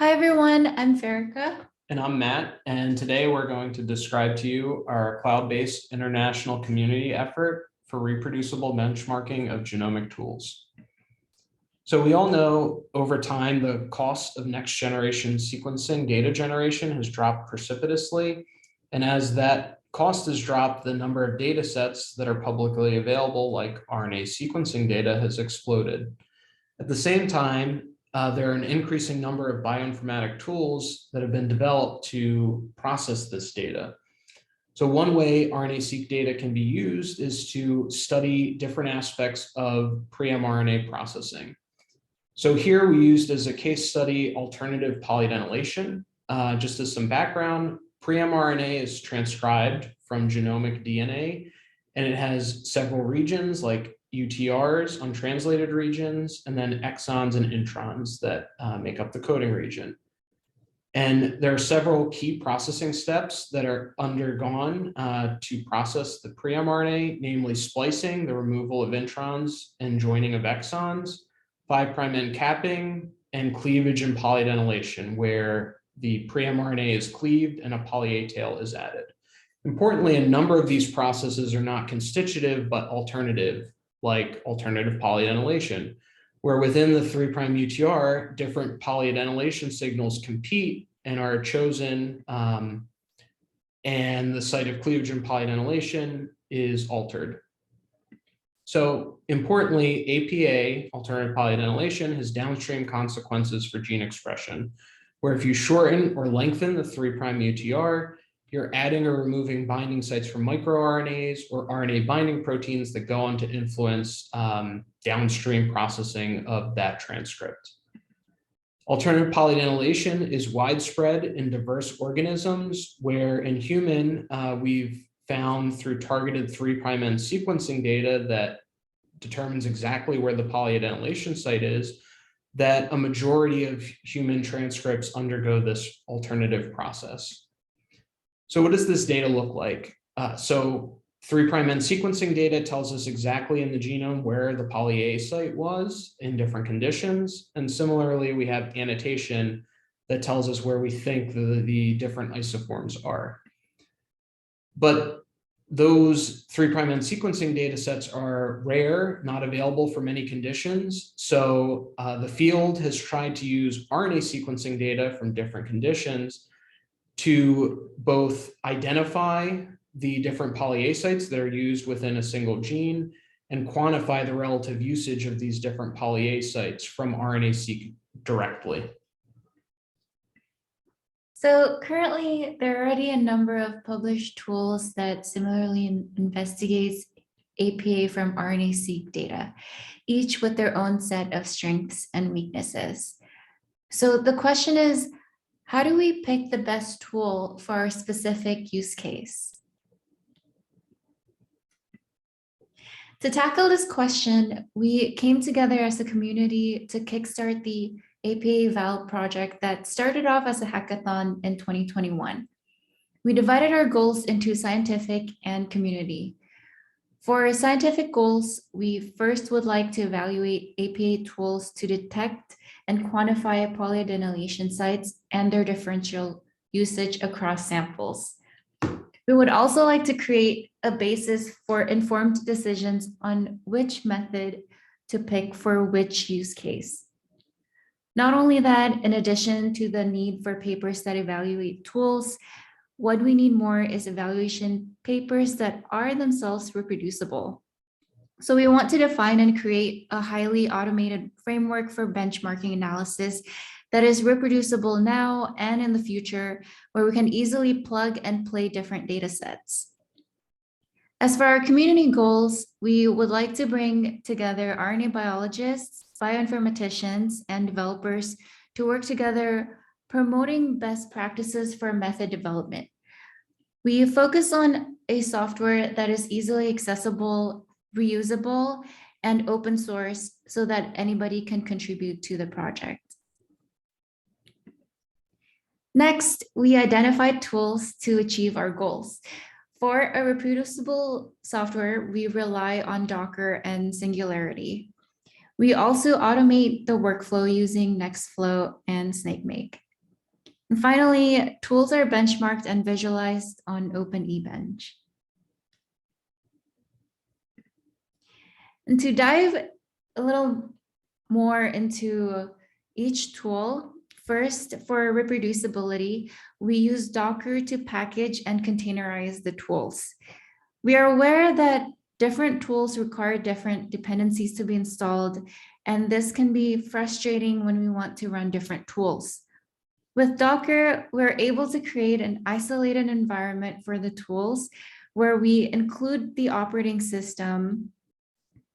Hi everyone, I'm Farica. And I'm Matt, and today we're going to describe to you our cloud-based international community effort for reproducible benchmarking of genomic tools. So we all know over time, the cost of next generation sequencing data generation has dropped precipitously. And as that cost has dropped, the number of data sets that are publicly available, like RNA sequencing data, has exploded. At the same time, there are an increasing number of bioinformatic tools that have been developed to process this data. So one way RNA-seq data can be used is to study different aspects of pre-mRNA processing. So here we used as a case study alternative polydenylation. Just as some background, pre-mRNA is transcribed from genomic DNA, and it has several regions like UTRs, untranslated regions, and then exons and introns that make up the coding region. And there are several key processing steps that are undergone to process the pre-mRNA, namely splicing, the removal of introns and joining of exons, 5' end capping, and cleavage and polydenylation, where the pre-mRNA is cleaved and a poly-A tail is added. Importantly, a number of these processes are not constitutive, but alternative, like alternative polydenylation, where within the 3' UTR, different polyadenylation signals compete and are chosen, and the site of cleavage and polyadenylation is altered. So importantly, APA, alternative polyadenylation, has downstream consequences for gene expression, where if you shorten or lengthen the 3' UTR, you're adding or removing binding sites from microRNAs or RNA binding proteins that go on to influence downstream processing of that transcript. Alternative polydenylation is widespread in diverse organisms, where in human, we've found through targeted 3' end sequencing data that determines exactly where the polyadenylation site is, that a majority of human transcripts undergo this alternative process. So what does this data look like? So 3' end sequencing data tells us exactly in the genome where the poly-A site was in different conditions. And similarly, we have annotation that tells us where we think the different isoforms are. But those 3' end sequencing data sets are rare, not available for many conditions. So the field has tried to use RNA sequencing data from different conditions to both identify the different poly-A sites that are used within a single gene and quantify the relative usage of these different poly-A sites from RNA-seq directly. So currently, there are already a number of published tools that similarly investigates APA from RNA-seq data, each with their own set of strengths and weaknesses. So the question is, how do we pick the best tool for our specific use case? To tackle this question, we came together as a community to kickstart the APA Val project that started off as a hackathon in 2021. We divided our goals into scientific and community. For scientific goals, we first would like to evaluate APA tools to detect and quantify polyadenylation sites and their differential usage across samples. We would also like to create a basis for informed decisions on which method to pick for which use case. Not only that, in addition to the need for papers that evaluate tools, what we need more is evaluation papers that are themselves reproducible. So we want to define and create a highly automated framework for benchmarking analysis that is reproducible now and in the future, where we can easily plug and play different data sets. As for our community goals, we would like to bring together RNA biologists, bioinformaticians, and developers to work together, promoting best practices for method development. We focus on a software that is easily accessible, reusable, and open source so that anybody can contribute to the project. Next, we identified tools to achieve our goals. For a reproducible software, we rely on Docker and Singularity. We also automate the workflow using Nextflow and SnakeMake. And finally, tools are benchmarked and visualized on OpenEbench. And to dive a little more into each tool, first, for reproducibility, we use Docker to package and containerize the tools. We are aware that different tools require different dependencies to be installed, and this can be frustrating when we want to run different tools. With Docker, we're able to create an isolated environment for the tools where we include the operating system,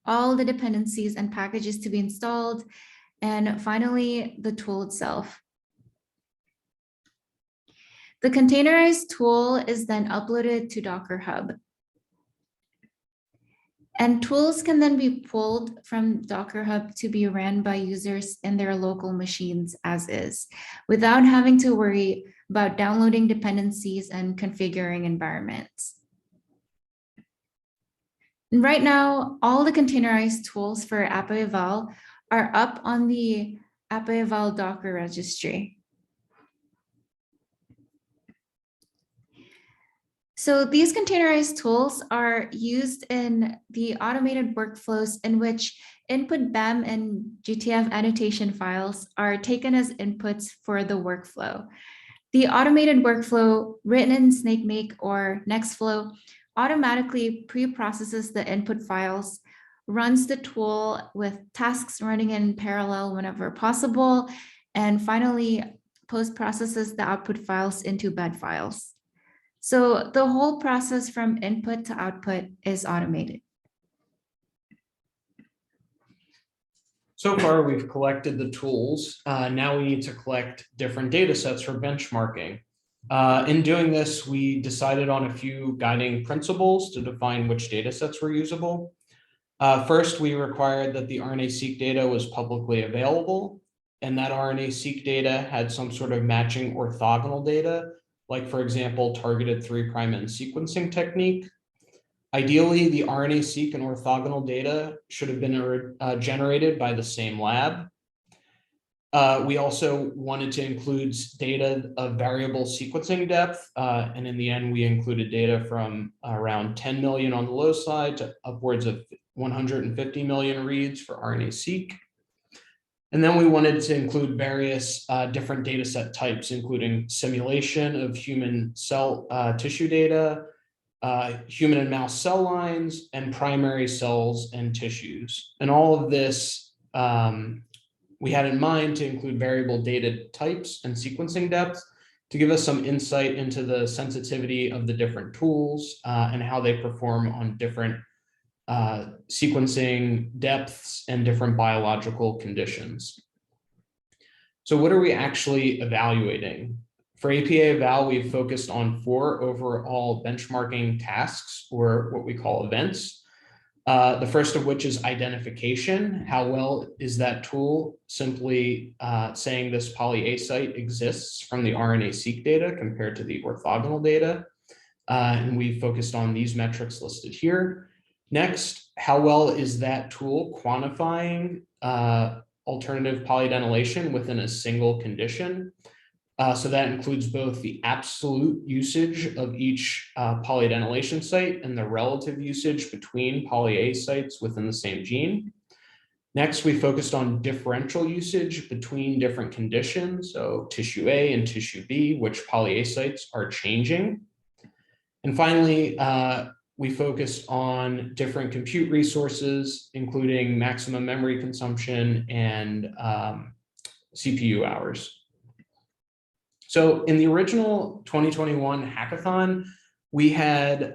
all the dependencies and packages to be installed, and finally, the tool itself. The containerized tool is then uploaded to Docker Hub. And tools can then be pulled from Docker Hub to be ran by users in their local machines as is, without having to worry about downloading dependencies and configuring environments. And right now, all the containerized tools for app-eval are up on the app-eval Docker registry. So these containerized tools are used in the automated workflows in which input BEM and GTF annotation files are taken as inputs for the workflow. The automated workflow written in SnakeMake or Nextflow automatically pre-processes the input files, runs the tool with tasks running in parallel whenever possible, and finally post-processes the output files into bed files. So the whole process from input to output is automated. So far, we've collected the tools. Now we need to collect different data sets for benchmarking. In doing this, we decided on a few guiding principles to define which data sets were usable. First, we required that the RNA-seq data was publicly available, and that RNA-seq data had some sort of matching orthogonal data, like, for example, targeted 3' end sequencing technique. Ideally, the RNA-seq and orthogonal data should have been generated by the same lab. We also wanted to include data of variable sequencing depth, and in the end, we included data from around 10 million on the low side to upwards of 150 million reads for RNA-seq. And then we wanted to include various different data set types, including simulation of human cell tissue data, human and mouse cell lines, and primary cells and tissues. And all of this we had in mind to include variable data types and sequencing depth to give us some insight into the sensitivity of the different tools and how they perform on different sequencing depths and different biological conditions. So what are we actually evaluating? For APA-eval, we've focused on 4 overall benchmarking tasks, or what we call events. The first of which is identification. How well is that tool simply saying this poly A site exists from the RNA-seq data compared to the orthogonal data? And we focused on these metrics listed here. Next, how well is that tool quantifying alternative polyadenylation within a single condition? So that includes both the absolute usage of each polyadenylation site and the relative usage between poly A sites within the same gene. Next, we focused on differential usage between different conditions, so tissue A and tissue B, which poly A sites are changing. And finally, we focused on different compute resources, including maximum memory consumption and CPU hours. So in the original 2021 hackathon, we had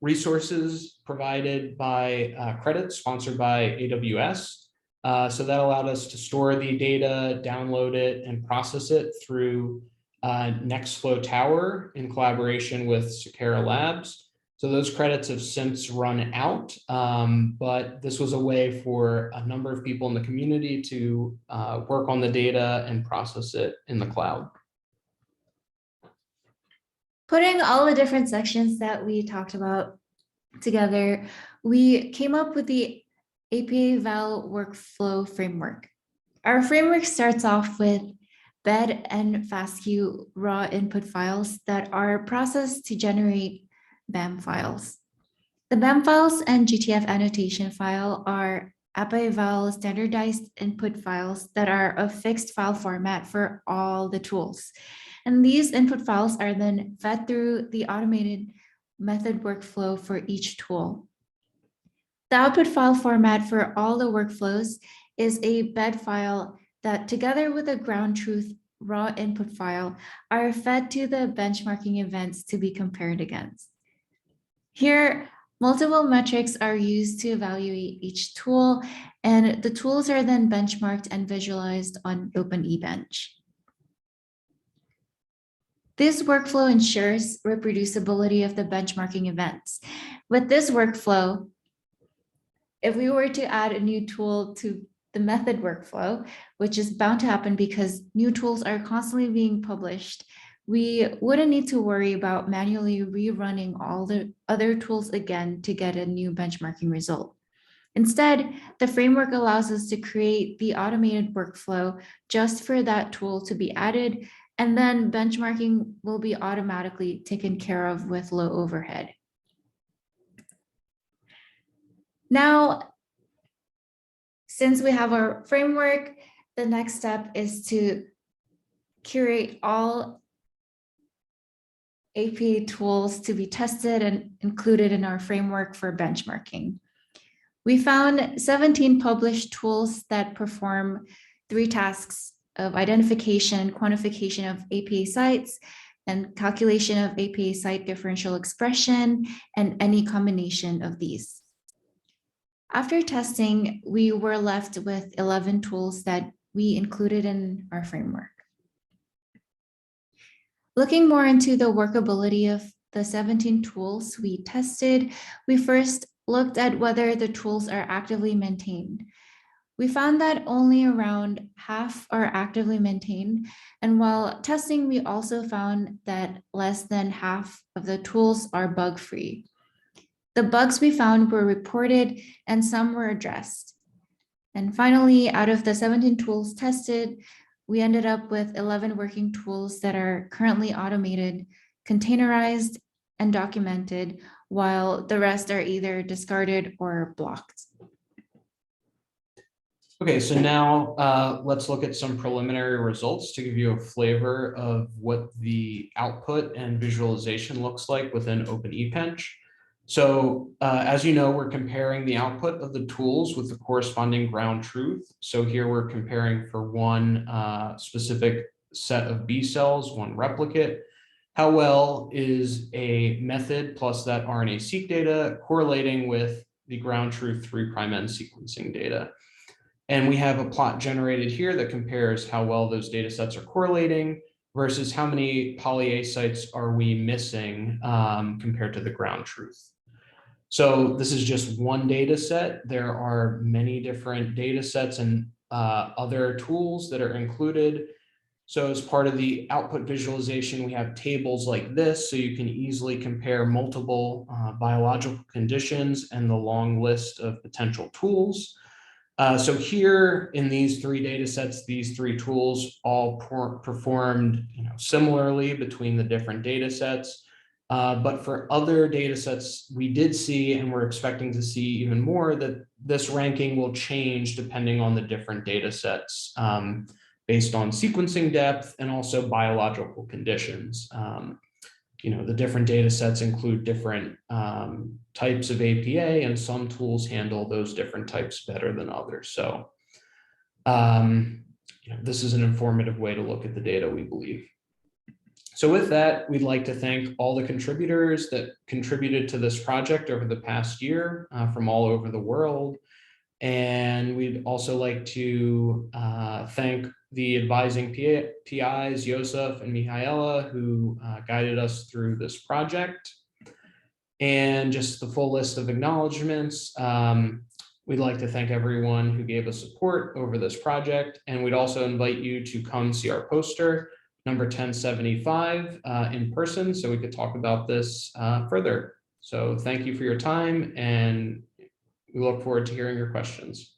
resources provided by credits sponsored by AWS. So that allowed us to store the data, download it, and process it through Nextflow Tower in collaboration with Sakara Labs. So those credits have since run out, but this was a way for a number of people in the community to work on the data and process it in the cloud. Putting all the different sections that we talked about together, we came up with the APA-eval workflow framework. Our framework starts off with BED and FASTQ raw input files that are processed to generate BAM files. The BAM files and GTF annotation file are APA-eval standardized input files that are a fixed file format for all the tools. And these input files are then fed through the automated method workflow for each tool. The output file format for all the workflows is a BED file that, together with a ground truth raw input file, are fed to the benchmarking events to be compared against. Here, multiple metrics are used to evaluate each tool, and the tools are then benchmarked and visualized on OpenEbench. This workflow ensures reproducibility of the benchmarking events. With this workflow, if we were to add a new tool to the method workflow, which is bound to happen because new tools are constantly being published, we wouldn't need to worry about manually rerunning all the other tools again to get a new benchmarking result. Instead, the framework allows us to create the automated workflow just for that tool to be added, and then benchmarking will be automatically taken care of with low overhead. Now, since we have our framework, the next step is to curate all APA tools to be tested and included in our framework for benchmarking. We found 17 published tools that perform 3 tasks of identification, quantification of APA sites, and calculation of APA site differential expression, and any combination of these. After testing, we were left with 11 tools that we included in our framework. Looking more into the workability of the 17 tools we tested, we first looked at whether the tools are actively maintained. We found that only around half are actively maintained, and while testing, we also found that less than half of the tools are bug-free. The bugs we found were reported and some were addressed. And finally, out of the 17 tools tested, we ended up with 11 working tools that are currently automated, containerized, and documented, while the rest are either discarded or blocked. Okay, so now let's look at some preliminary results to give you a flavor of what the output and visualization looks like within OpenEbench. So as you know, we're comparing the output of the tools with the corresponding ground truth. So here we're comparing for one specific set of B cells, one replicate. How well is a method plus that RNA-seq data correlating with the ground truth 3' end sequencing data? And we have a plot generated here that compares how well those data sets are correlating versus how many poly A sites are we missing compared to the ground truth. So this is just one data set. There are many different data sets and other tools that are included. So as part of the output visualization, we have tables like this, so you can easily compare multiple biological conditions and the long list of potential tools. So here in these 3 data sets, these 3 tools all performed similarly between the different data sets. But for other data sets, we did see, and we're expecting to see even more, that this ranking will change depending on the different data sets based on sequencing depth and also biological conditions. The different data sets include different types of APA, and some tools handle those different types better than others. So this is an informative way to look at the data, we believe. So with that, we'd like to thank all the contributors that contributed to this project over the past year from all over the world. And we'd also like to thank the advising PIs, Yosef and Mihaela, who guided us through this project. And just the full list of acknowledgements. We'd like to thank everyone who gave us support over this project. And we'd also invite you to come see our poster, number 1075, in person, so we could talk about this further. So thank you for your time, and we look forward to hearing your questions.